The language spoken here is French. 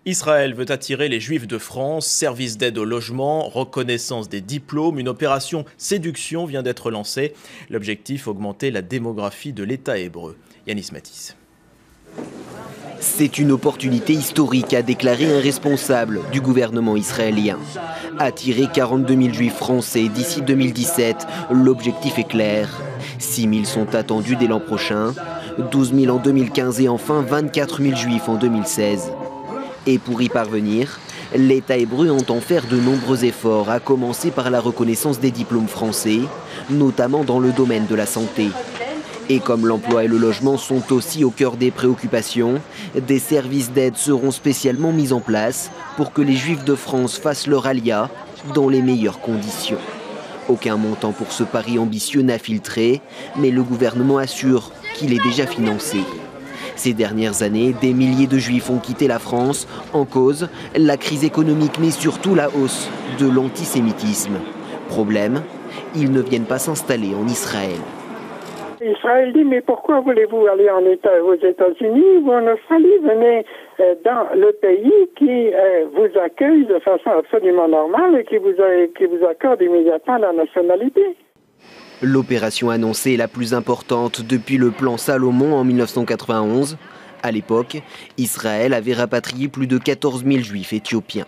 Israël veut attirer les Juifs de France, service d'aide au logement, reconnaissance des diplômes. Une opération séduction vient d'être lancée. L'objectif, augmenter la démographie de l'État hébreu. Yanis Matisse. C'est une opportunité historique, a déclaré un responsable du gouvernement israélien. Attirer 42 000 juifs français d'ici 2017, l'objectif est clair. 6 000 sont attendus dès l'an prochain, 12 000 en 2015 et enfin 24 000 juifs en 2016. Et pour y parvenir, l'État hébreu entend faire de nombreux efforts, à commencer par la reconnaissance des diplômes français, notamment dans le domaine de la santé. Et comme l'emploi et le logement sont aussi au cœur des préoccupations, des services d'aide seront spécialement mis en place pour que les Juifs de France fassent leur alia dans les meilleures conditions. Aucun montant pour ce pari ambitieux n'a filtré, mais le gouvernement assure qu'il est déjà financé. Ces dernières années, des milliers de Juifs ont quitté la France, en cause la crise économique, mais surtout la hausse de l'antisémitisme. Problème, ils ne viennent pas s'installer en Israël. Israël dit, mais pourquoi voulez-vous aller aux États-Unis ou en Australie? Venez dans le pays qui vous accueille de façon absolument normale et qui vous accorde immédiatement la nationalité. L'opération annoncée est la plus importante depuis le plan Salomon en 1991. À l'époque, Israël avait rapatrié plus de 14 000 juifs éthiopiens.